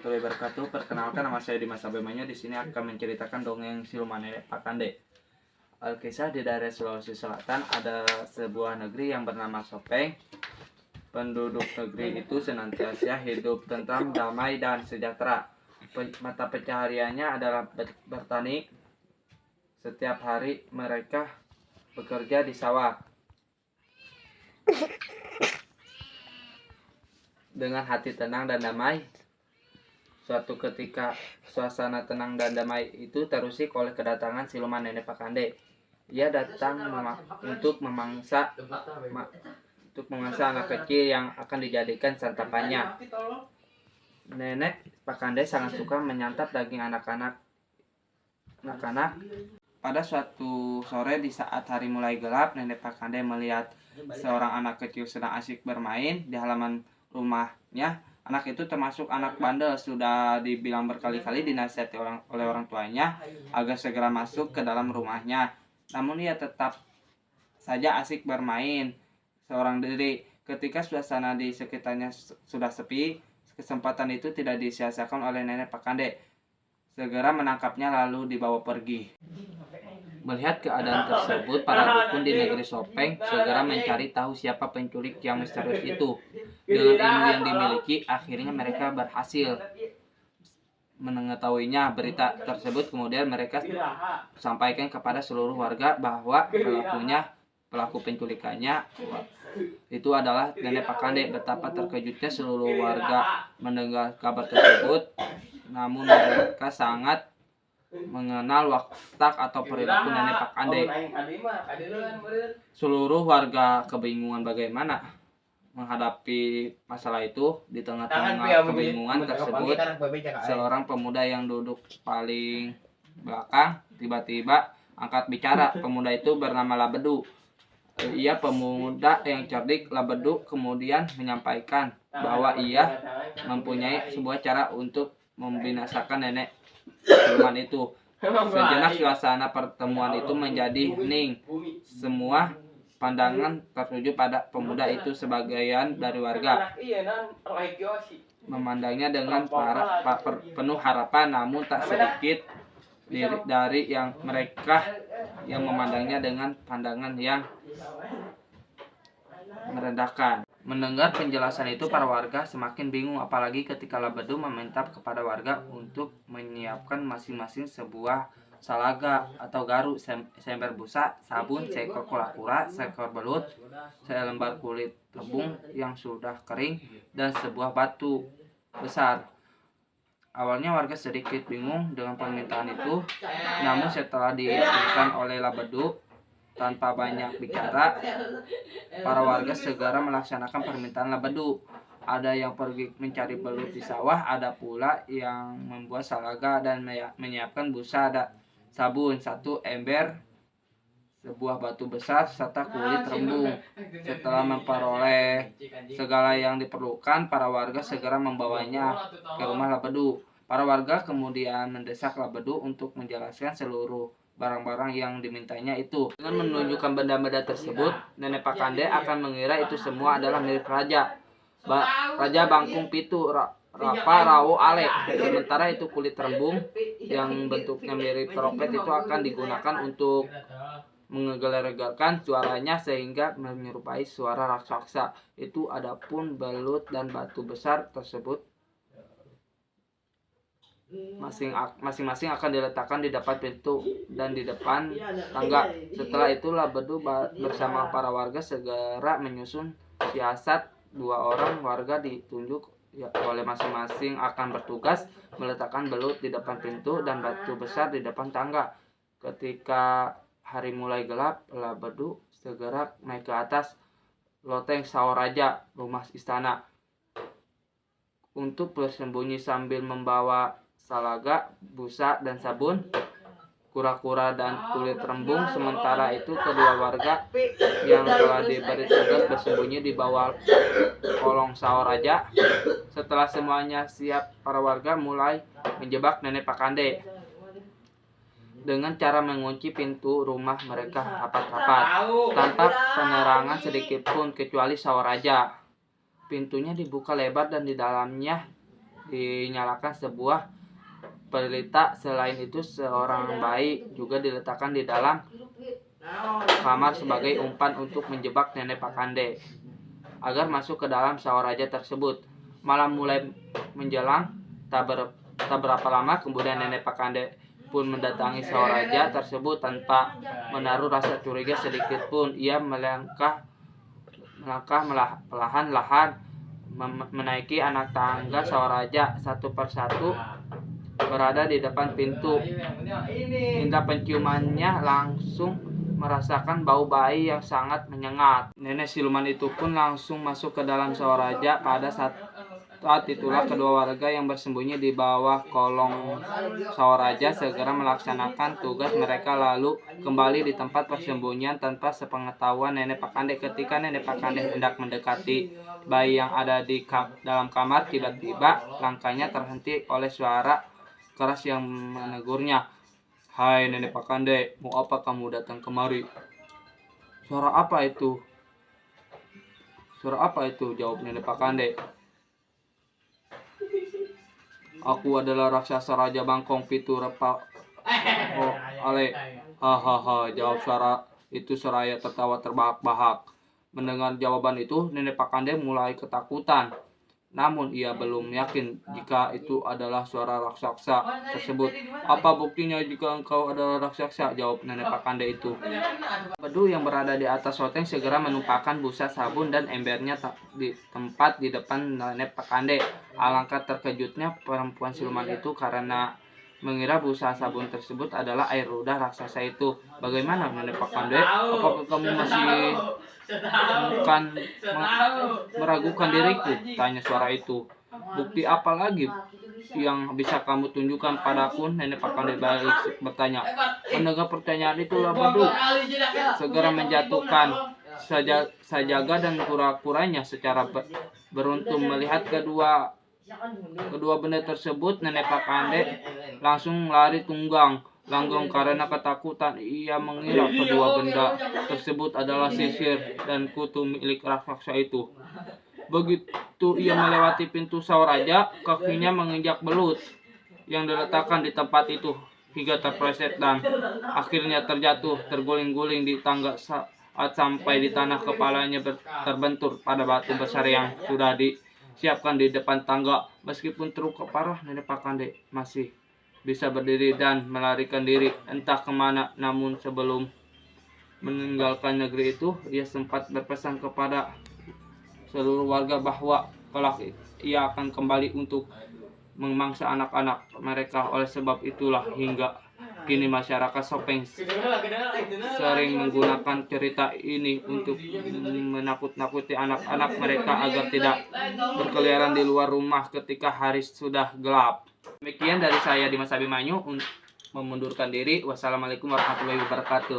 warahmatullahi wabarakatuh. Perkenalkan, nama saya Dimas Abimanyu. Di sini akan menceritakan dongeng siluman nenek Pakande. Alkisah di daerah Sulawesi Selatan ada sebuah negeri yang bernama Sopeng. Penduduk negeri itu senantiasa hidup tentram, damai, dan sejahtera. Mata pencahariannya adalah bertani. Setiap hari mereka bekerja di sawah. Dengan hati tenang dan damai, suatu ketika suasana tenang dan damai itu terusik oleh kedatangan siluman nenek Pakande. Ia datang untuk memangsa anak kecil yang akan dijadikan santapannya. Nenek Pakande sangat suka menyantap daging anak-anak. Pada suatu sore di saat hari mulai gelap, nenek Pakande melihat seorang anak kecil sedang asyik bermain di halaman rumahnya. Anak itu termasuk anak bandel, sudah dibilang berkali-kali dinasihati oleh orang tuanya agar segera masuk ke dalam rumahnya. Namun ia tetap saja asyik bermain seorang diri. Ketika suasana di sekitarnya sudah sepi, kesempatan itu tidak disia-siakan oleh nenek Pakande. Segera menangkapnya lalu dibawa pergi. Melihat keadaan tersebut, para dukun di negeri Sopeng segera mencari tahu siapa penculik yang misterius itu. Dengan ilmu yang dimiliki, akhirnya mereka berhasil mengetahuinya. Berita tersebut kemudian mereka sampaikan kepada seluruh warga bahwa pelaku penculikannya itu adalah nenek Pakande. Betapa terkejutnya seluruh warga mendengar kabar tersebut. Namun mereka sangat mengenal watak atau perilaku nenek Pakande. Seluruh warga kebingungan bagaimana menghadapi masalah itu. Di tengah-tengah kebingungan tersebut, seorang pemuda yang duduk paling belakang tiba-tiba angkat bicara. Pemuda itu bernama Labedu. Ia pemuda yang cerdik. Labedu kemudian menyampaikan bahwa ia mempunyai sebuah cara untuk membinasakan nenek siluman itu. Sejenak suasana pertemuan itu menjadi hening. Semua pandangan tertuju pada pemuda itu. Sebagian dari warga memandangnya dengan penuh harapan, namun tak sedikit dari mereka yang memandangnya dengan pandangan yang merendahkan. Mendengar penjelasan itu, para warga semakin bingung, apalagi ketika Labedu meminta kepada warga untuk menyiapkan masing-masing sebuah salaga atau garu, seember busa, sabun, seekor kura-kura, seekor belut, selembar kulit rebung yang sudah kering, dan sebuah batu besar. Awalnya warga sedikit bingung dengan permintaan itu, namun setelah diyakinkan oleh Labedu tanpa banyak bicara, para warga segera melaksanakan permintaan Labedu. Ada yang pergi mencari belut di sawah, ada pula yang membuat salaga dan menyiapkan busa dan sabun, satu ember, sebuah batu besar, serta kulit rembung. Setelah memperoleh segala yang diperlukan, para warga segera membawanya ke rumah Labedu. Para warga kemudian mendesak Labedu untuk menjelaskan seluruh barang-barang yang dimintanya itu. Dengan menunjukkan benda-benda tersebut, nenek Pakande akan mengira itu semua adalah milik raja. Raja Bangkung Pitu Rapa Rawo Ale. Sementara itu kulit rembung yang bentuknya mirip trompet itu akan digunakan untuk menggelegarkan suaranya sehingga menyerupai suara raksasa. Itu adapun belut dan batu besar tersebut masing-masing akan diletakkan di depan pintu dan di depan tangga. Setelah itu Labedu bersama para warga segera menyusun siasat. 2 orang warga ditunjuk oleh masing-masing akan bertugas meletakkan belut di depan pintu dan batu besar di depan tangga. Ketika hari mulai gelap, Labedu segera naik ke atas loteng Saoraja, rumah istana, untuk bersembunyi sambil membawa salaga, busa, dan sabun, kura-kura, dan kulit rembung. Sementara itu kedua warga yang telah diberi tugas bersembunyi di bawah kolong Saoraja. Setelah semuanya siap, para warga mulai menjebak nenek Pakande dengan cara mengunci pintu rumah mereka rapat-rapat tanpa penerangan sedikit pun kecuali Saoraja. Pintunya dibuka lebar dan di dalamnya dinyalakan sebuah pelita. Selain itu, seorang bayi juga diletakkan di dalam kamar sebagai umpan untuk menjebak nenek Pakande agar masuk ke dalam sawah raja tersebut. Malam mulai menjelang, tak berapa lama kemudian nenek Pakande pun mendatangi sawah raja tersebut tanpa menaruh rasa curiga sedikit pun. Ia melangkah perlahan-lahan menaiki anak tangga sawah raja satu persatu berada di depan pintu. Indra penciumannya langsung merasakan bau bayi yang sangat menyengat. Nenek siluman itu pun langsung masuk ke dalam sawah raja. Pada saat itulah kedua warga yang bersembunyi di bawah kolong sawah raja segera melaksanakan tugas mereka, lalu kembali di tempat persembunyian tanpa sepengetahuan nenek Pakande. Ketika nenek Pakande hendak mendekati bayi yang ada di dalam kamar, tiba-tiba langkahnya terhenti oleh suara keras yang menegurnya. "Hai nenek Pakande, mau apa kamu datang kemari?" "Suara apa itu? Suara apa itu?" jawab nenek Pakande. "Aku adalah raksasa Raja Bangkong Pitu Repa Ale." "Hahaha," jawab suara itu seraya tertawa terbahak-bahak. Mendengar jawaban itu, nenek Pakande mulai ketakutan. Namun ia belum yakin jika itu adalah suara raksasa tersebut. "Apa buktinya jika engkau adalah raksasa?" jawab nenek Pakande itu. Bedu yang berada di atas loteng segera menumpahkan busa sabun dan embernya di tempat di depan nenek Pakande. Alangkah terkejutnya perempuan siluman itu karena mengira busa sabun tersebut adalah air ludah raksasa itu. "Bagaimana nenek Pakande? Apakah kamu masih bukan meragukan diriku?" tanya suara itu. "Bukti apa lagi yang bisa kamu tunjukkan padaku?" nenek Pakande balik bertanya. Mendengar pertanyaan itu, Bedu segera menjatuhkan sajaga dan kura-kuranya secara beruntun. Melihat kedua benda tersebut, nenek Pakande langsung lari tunggang langgang karena ketakutan. Ia mengira kedua benda tersebut adalah sisir dan kutu milik raksasa itu. Begitu ia melewati pintu sawah raja, kakinya menginjak belut yang diletakkan di tempat itu hingga terpleset dan akhirnya terjatuh terguling-guling di tangga. Saat sampai di tanah, kepalanya terbentur pada batu besar yang sudah disiapkan di depan tangga. Meskipun terluka parah, nenek Pakande masih bisa berdiri dan melarikan diri entah kemana. Namun sebelum meninggalkan negeri itu, ia sempat berpesan kepada seluruh warga bahwa kelak ia akan kembali untuk memangsa anak-anak mereka. Oleh sebab itulah hingga kini masyarakat Sopeng sering menggunakan cerita ini untuk menakut-nakuti anak-anak mereka agar tidak berkeliaran di luar rumah ketika hari sudah gelap. Demikian dari saya, Dimas Abimanyu, memundurkan diri. Wassalamualaikum warahmatullahi wabarakatuh.